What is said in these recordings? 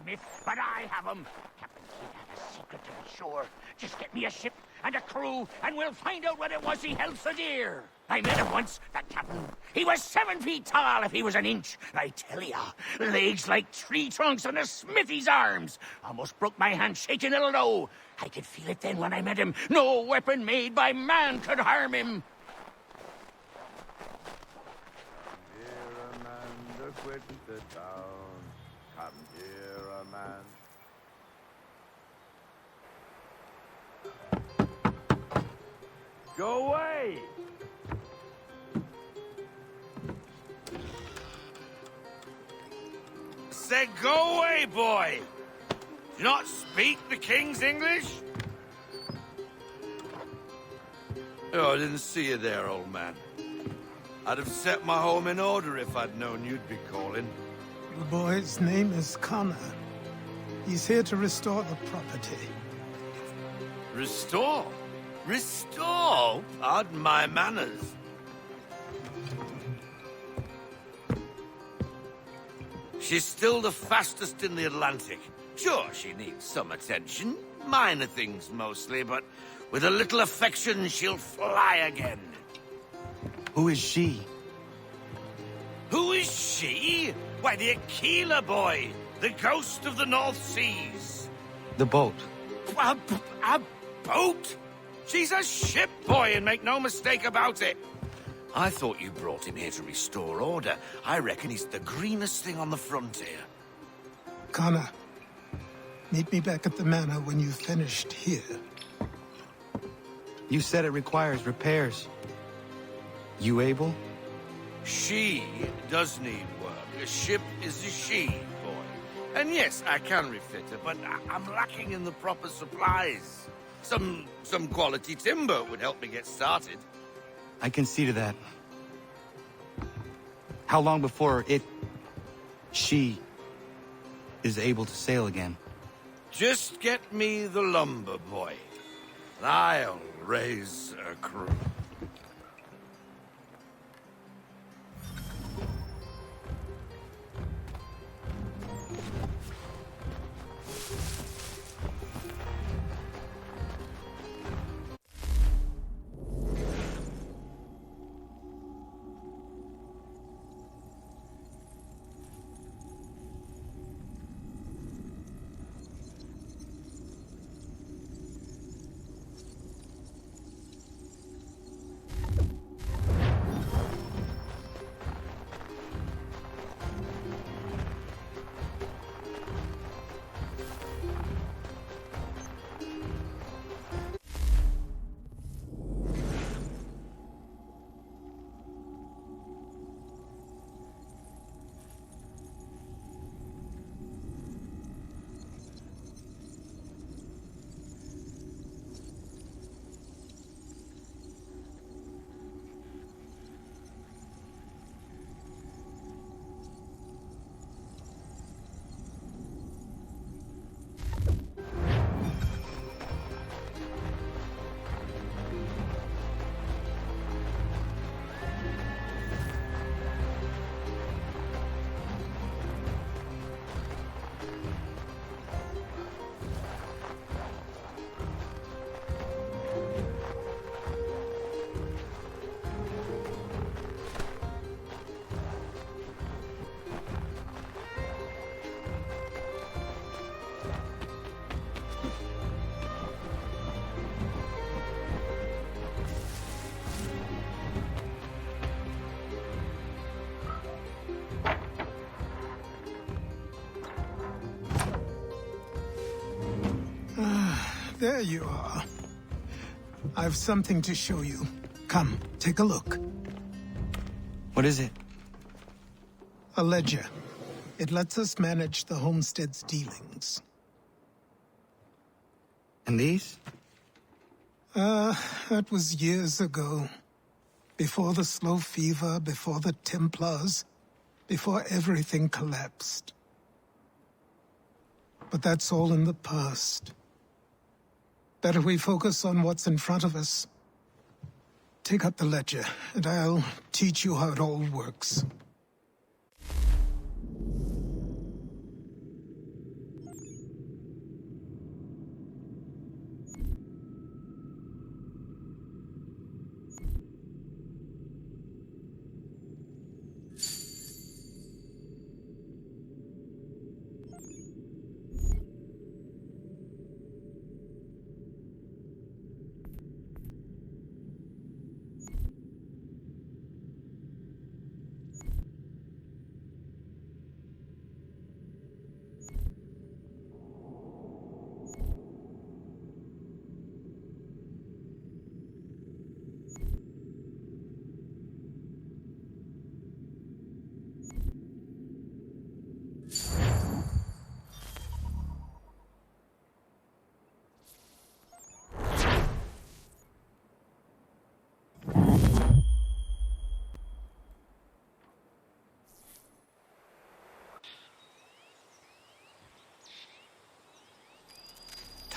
smith, but I have him. Captain Kidd had a secret to be sure. Just get me a ship and a crew, and we'll find out what it was he held so dear. I met him once, that captain. He was 7 feet tall if he was an inch. I tell ya, legs like tree trunks and a smithy's arms. Almost broke my hand shaking it'll know. I could feel it then when I met him. No weapon made by man could harm him. Here a man quit the town. Come here a man. Go away! Said go away, boy! Do you not speak the King's English? Oh, I didn't see you there, old man. I'd have set my home in order if I'd known you'd be calling. The boy's name is Connor. He's here to restore the property. Restore? Restore? Pardon my manners. She's still the fastest in the Atlantic. Sure, she needs some attention. Minor things mostly, but with a little affection, she'll fly again. Who is she? Who is she? Why, the Aquila boy, the ghost of the North Seas. The boat. A boat? She's a ship, boy, and make no mistake about it. I thought you brought him here to restore order. I reckon he's the greenest thing on the frontier. Connor, meet me back at the manor when you've finished here. You said it requires repairs. You able? She does need work. A ship is a she, boy. And yes, I can refit her, but I'm lacking in the proper supplies. Some quality timber would help me get started. I can see to that. How long before she is able to sail again? Just get me the lumber, boy. I'll raise a crew. There you are. I've something to show you. Come, take a look. What is it? A ledger. It lets us manage the homestead's dealings. And these? That was years ago. Before the slow fever, before the Templars, before everything collapsed. But that's all in the past. Better we focus on what's in front of us. Take up the ledger, and I'll teach you how it all works.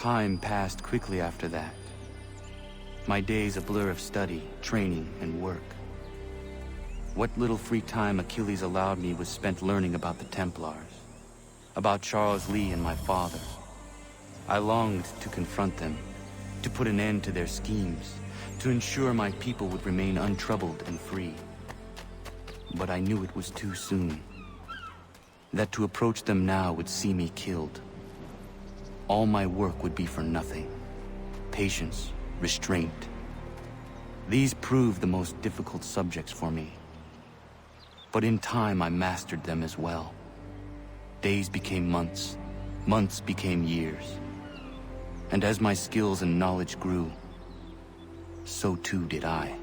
Time passed quickly after that. My days a blur of study, training, and work. What little free time Achilles allowed me was spent learning about the Templars, about Charles Lee and my father. I longed to confront them, to put an end to their schemes, to ensure my people would remain untroubled and free. But I knew it was too soon. That to approach them now would see me killed. All my work would be for nothing. Patience, restraint. These proved the most difficult subjects for me. But in time I mastered them as well. Days became months, months became years. And as my skills and knowledge grew, so too did I.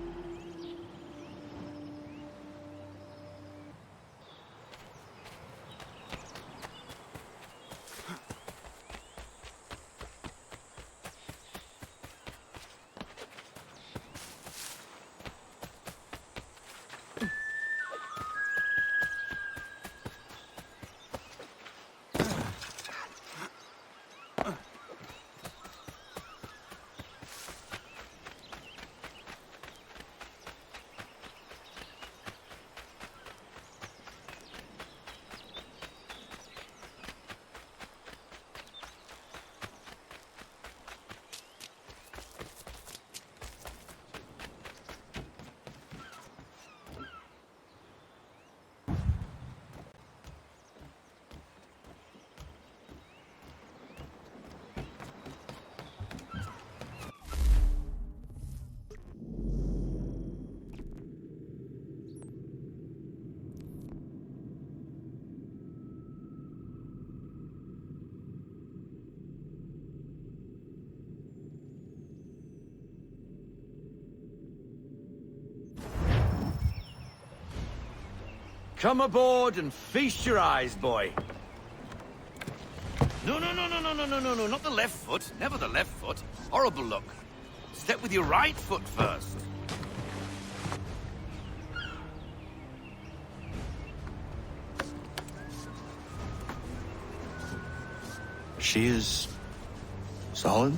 Come aboard and feast your eyes, boy. No, not the left foot. Never the left foot. Horrible look. Step with your right foot first. She is... solid?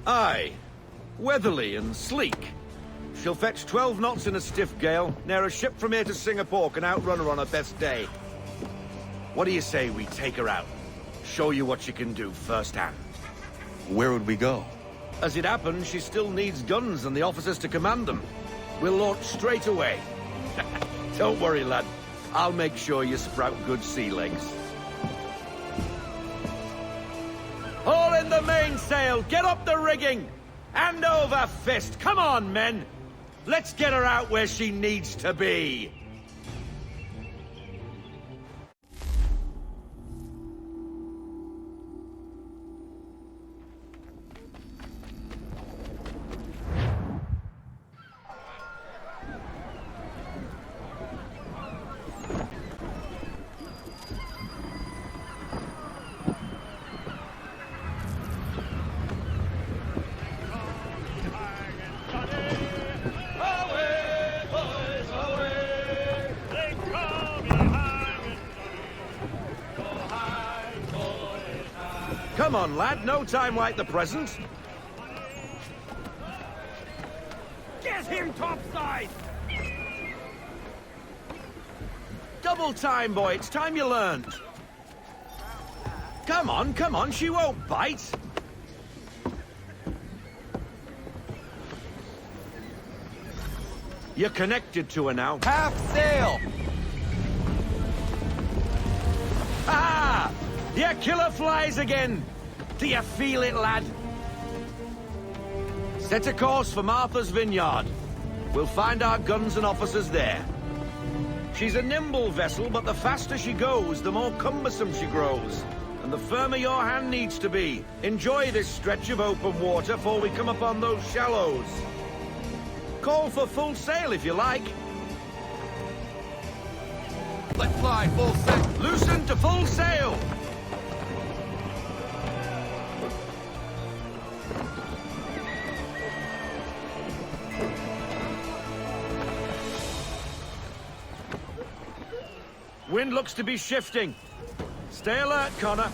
Aye. Weatherly and sleek. She'll fetch 12 knots in a stiff gale, near a ship from here to Singapore can outrun her on her best day. What do you say we take her out? Show you what she can do firsthand. Where would we go? As it happens, she still needs guns and the officers to command them. We'll launch straight away. Don't worry, lad. I'll make sure you sprout good sea legs. Haul in the mainsail! Get up the rigging! Hand over fist! Come on, men! Let's get her out where she needs to be! Come on, lad. No time like the present. Get him topside! Double time, boy. It's time you learned. Come on. She won't bite. You're connected to her now. Half sail! Ah! Your killer flies again! Do you feel it, lad? Set a course for Martha's Vineyard. We'll find our guns and officers there. She's a nimble vessel, but the faster she goes, the more cumbersome she grows. And the firmer your hand needs to be. Enjoy this stretch of open water before we come upon those shallows. Call for full sail if you like. Let fly, full set. Loosen to full sail! Wind looks to be shifting. Stay alert, Connor.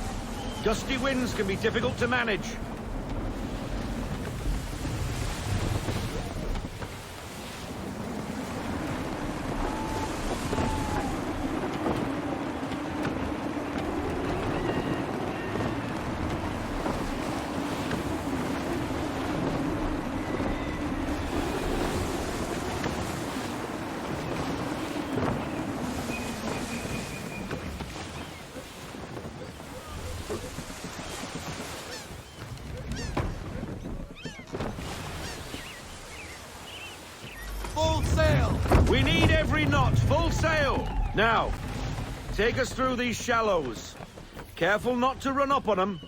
Gusty winds can be difficult to manage. Full sail! We need every knot, full sail! Now, take us through these shallows. Careful not to run up on them.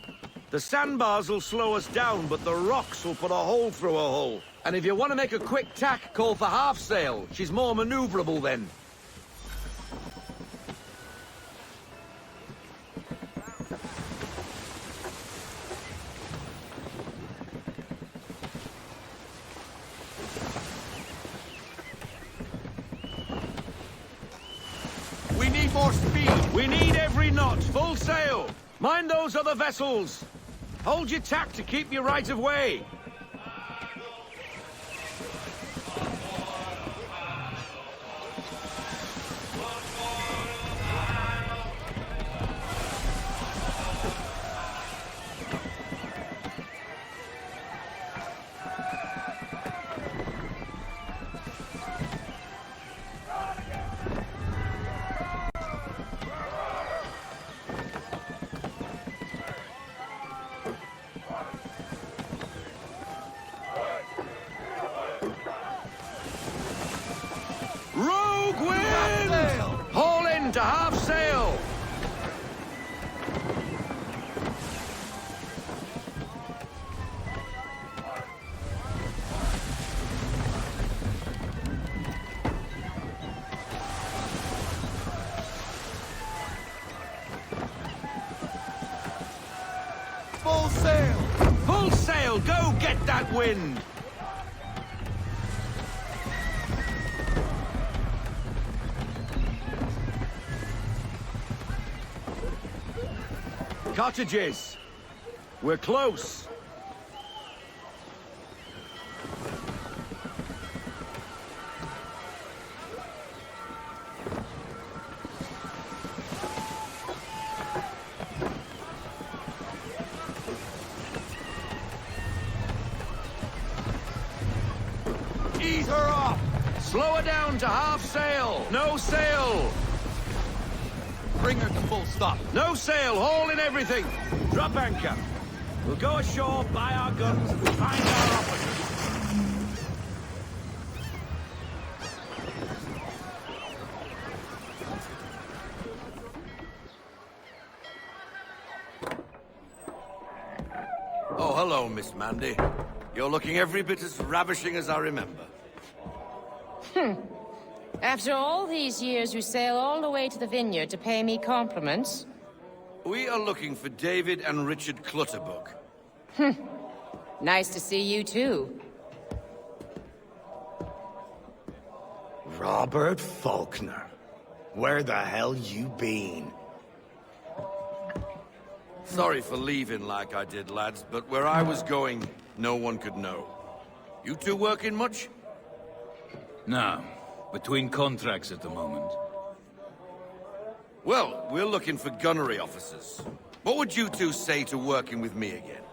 The sandbars will slow us down, but the rocks will put a hole through a hole. And if you want to make a quick tack, call for half sail. She's more maneuverable then. We need more speed! We need every knot, full sail! Mind those other vessels! Hold your tack to keep your right of way! Rogue wind! Haul in to half sail! Full sail! Full sail! Go get that wind! Cottages! We're close! Ease her off! Slow her down to half sail! No sail! Bring her to full stop. No sail! Haul in everything! Drop anchor! We'll go ashore, buy our guns, and find our officers. Oh, hello, Miss Mandy. You're looking every bit as ravishing as I remember. After all these years, you sail all the way to the vineyard to pay me compliments? We are looking for David and Richard Clutterbuck. Nice to see you, too. Robert Faulkner. Where the hell you been? Sorry for leaving like I did, lads, but where I was going, no one could know. You two working much? No. Between contracts at the moment. Well, we're looking for gunnery officers. What would you two say to working with me again?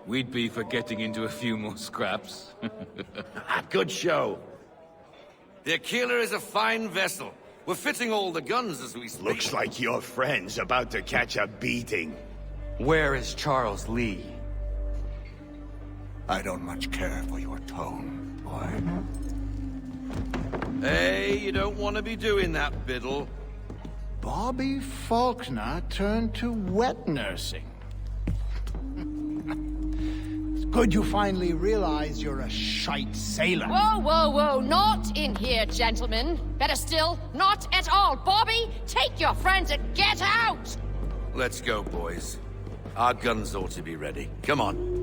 We'd be for getting into a few more scraps. Good show. The Aquila is a fine vessel. We're fitting all the guns as we speak. Looks like your friend's about to catch a beating. Where is Charles Lee? I don't much care for your tone, boy. Hey, you don't want to be doing that, Biddle. Bobby Faulkner turned to wet nursing. It's good you finally realize you're a shite sailor. Whoa, whoa, whoa, not in here, gentlemen. Better still, not at all. Bobby, take your friends and get out! Let's go, boys. Our guns ought to be ready. Come on.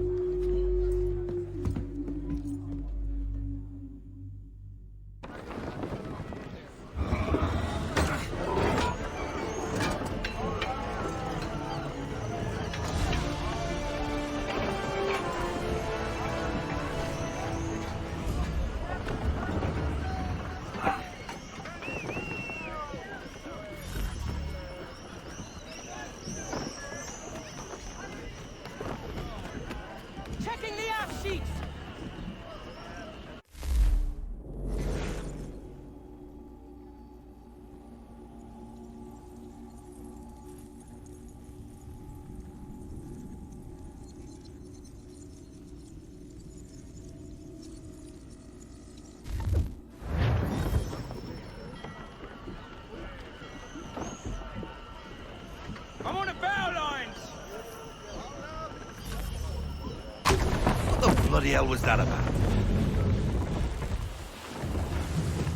bloody hell was that about?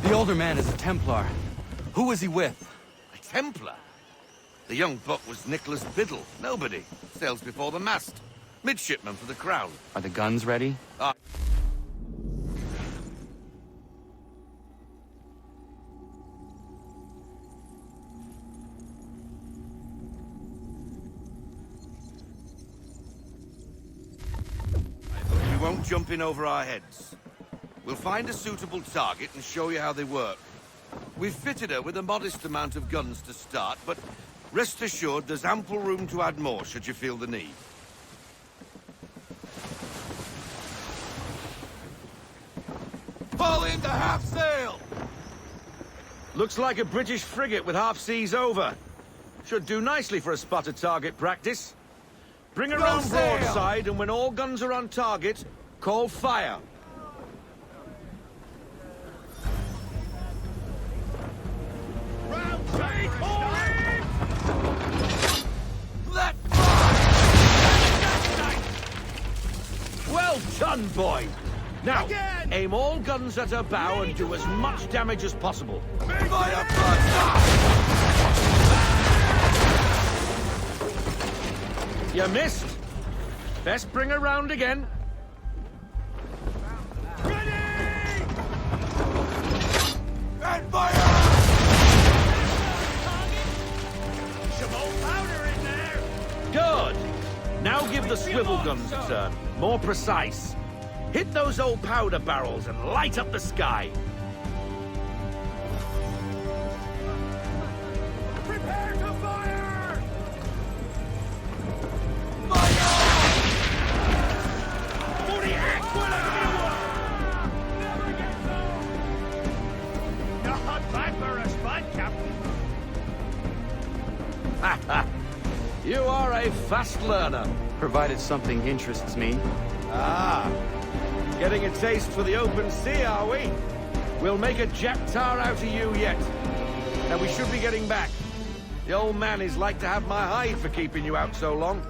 The older man is a Templar. Who was he with? A Templar? The young buck was Nicholas Biddle. Nobody. Sails before the mast. Midshipman for the Crown. Are the guns ready? We won't jump in over our heads. We'll find a suitable target and show you how they work. We've fitted her with a modest amount of guns to start, but rest assured there's ample room to add more should you feel the need. Fall into half sail! Looks like a British frigate with half seas over. Should do nicely for a spotted target practice. Bring her around broadside, and when all guns are on target, call fire. Well done, boy! Now, aim all guns at her bow and do as much damage as possible. You missed. Best bring her round again. Ready! And fire! Some old powder in there. Good. Now give the swivel guns a turn. More precise. Hit those old powder barrels and light up the sky. Prepare to fire! Not bad for a spud, Captain. You are a fast learner. Provided something interests me. Ah. Getting a taste for the open sea, are we? We'll make a jack tar out of you yet. Now we should be getting back. The old man is like to have my hide for keeping you out so long.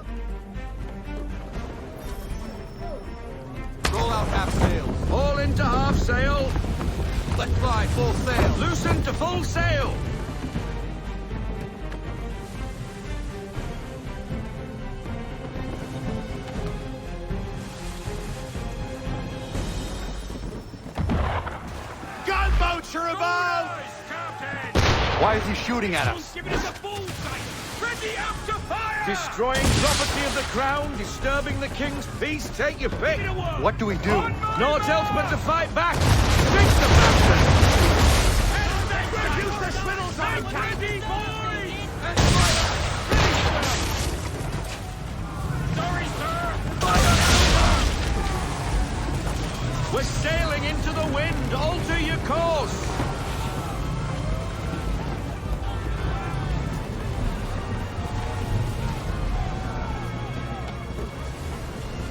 Roll out half sails. All into half sail. Let fly full sail. Loosen to full sail. Gunboats are about! Why is he shooting at us? Give it a bullseye! Ready up to fire! Destroying property of the crown, disturbing the king's peace, take your pick. What do we do? Naught else but to fight back. Fix the bastard! Reduce the swivel side, Ready, boys! Sorry, sir! We're sailing into the wind. Alter your course.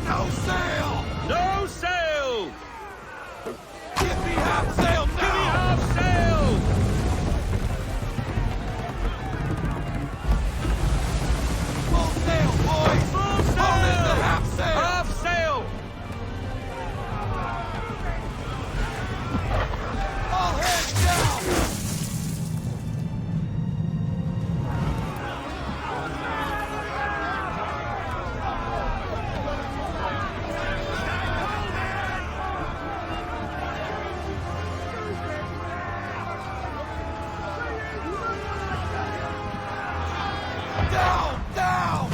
No sail! No sail! Give me half sail now! Give me half sail! Full sail, boys! Full sail! Hold in the half sail! Half sail! All hands down! Down! Down!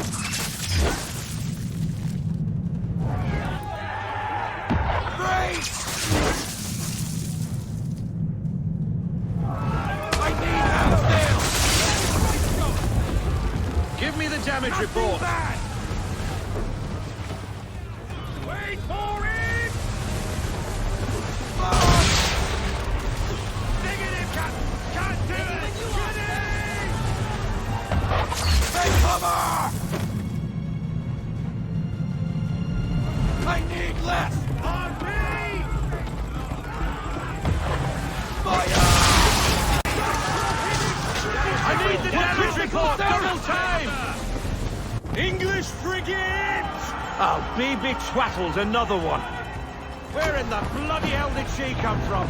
Great! I need half sail! Give me the damage report. Wait for it! Negative, Captain! Can't do it! Take cover! I need less! On me! Fire! I need the damage report. Double time. English frigate! I'll be betwattled, another one. Where in the bloody hell did she come from?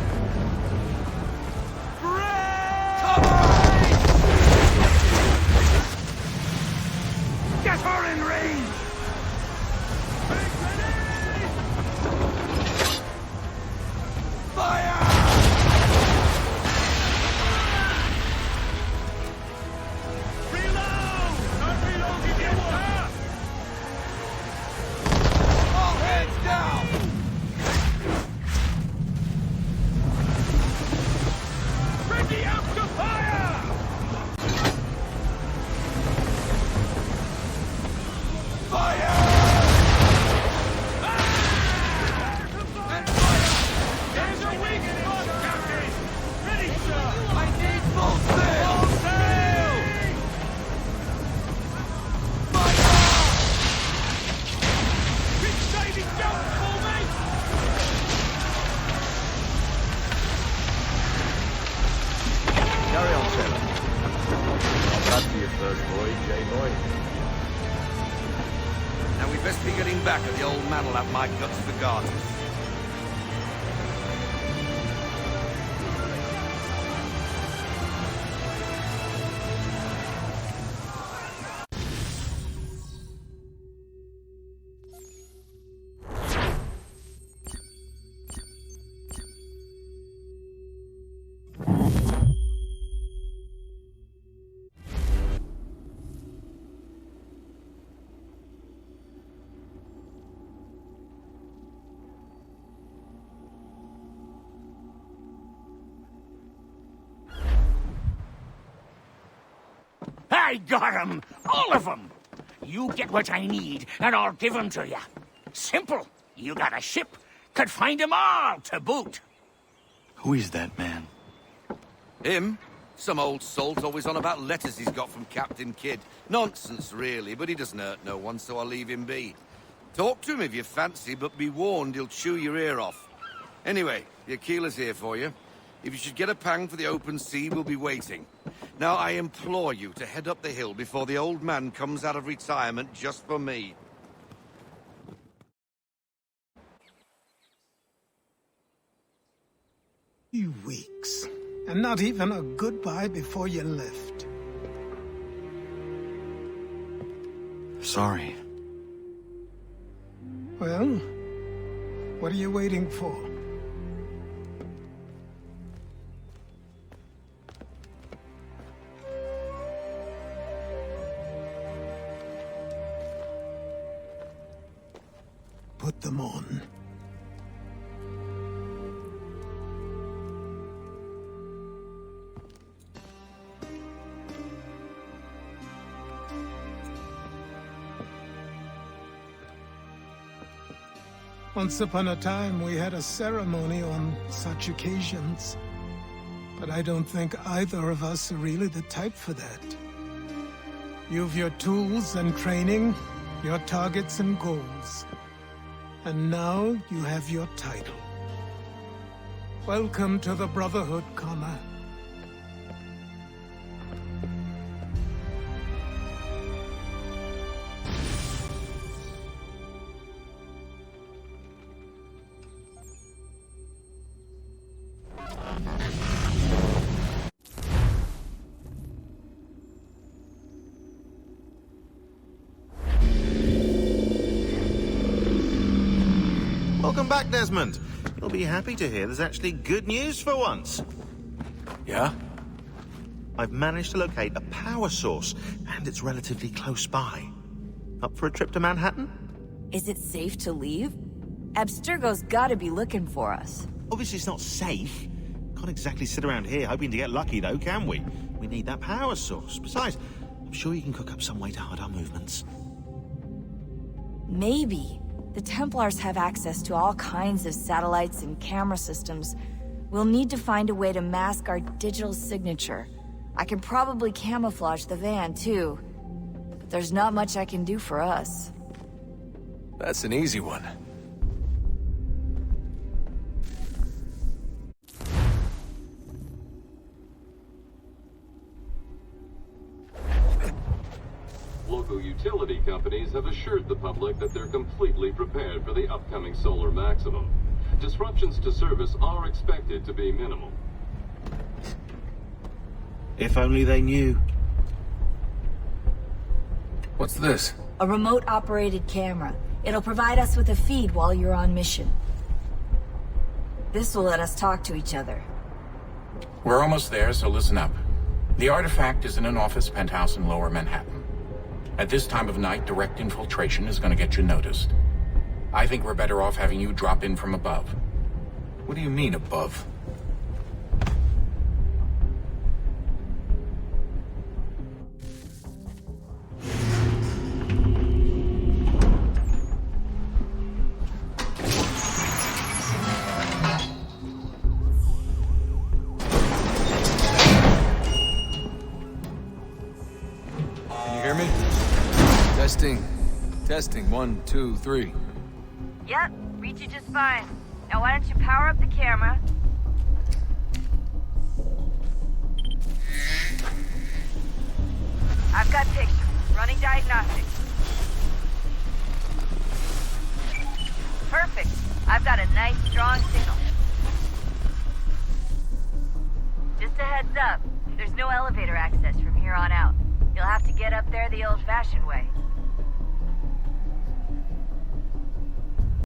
Get her in range! Fire! Reload! Not reloading yet! All hands down! Ready out to fire! Fire! And fire! There's a weak spot, Captain! Ready, sir! I need full sail! Full sail! Fire! Keep saving down for me! Carry on, sailor. Not bad for your first voyage, eh, boy? Now we best be getting back, or the old man'll have my guts for garters. I got 'em! All of 'em! You get what I need, and I'll give 'em to you. Simple. You got a ship, could find 'em all to boot. Who is that man? Him? Some old salt always on about letters he's got from Captain Kidd. Nonsense, really, but he doesn't hurt no one, so I'll leave him be. Talk to him if you fancy, but be warned he'll chew your ear off. Anyway, your keeler's here for you. If you should get a pang for the open sea, we'll be waiting. Now, I implore you to head up the hill before the old man comes out of retirement just for me. You weeks. And not even a goodbye before you left. Sorry. Well, what are you waiting for? Put them on. Once upon a time, we had a ceremony on such occasions. But I don't think either of us are really the type for that. You've your tools and training, your targets and goals. And now you have your title. Welcome to the Brotherhood, Connor. Welcome back, Desmond. You'll be happy to hear there's actually good news for once. Yeah? I've managed to locate a power source, and it's relatively close by. Up for a trip to Manhattan? Is it safe to leave? Abstergo's gotta be looking for us. Obviously it's not safe. Can't exactly sit around here hoping to get lucky, though, can we? We need that power source. Besides, I'm sure you can cook up some way to hide our movements. Maybe. The Templars have access to all kinds of satellites and camera systems. We'll need to find a way to mask our digital signature. I can probably camouflage the van, too. But there's not much I can do for us. That's an easy one. Local utility companies have assured the public that they're completely prepared for the upcoming solar maximum. Disruptions to service are expected to be minimal. If only they knew. What's this? A remote-operated camera. It'll provide us with a feed while you're on mission. This will let us talk to each other. We're almost there, so listen up. The artifact is in an office penthouse in Lower Manhattan. At this time of night, direct infiltration is going to get you noticed. I think we're better off having you drop in from above. What do you mean, above? Can you hear me? Testing. Testing. 1, 2, 3. Yep, read you just fine. Now why don't you power up the camera? I've got pictures. Running diagnostics. Perfect. I've got a nice, strong signal. Just a heads up, there's no elevator access from here on out. You'll have to get up there the old-fashioned way.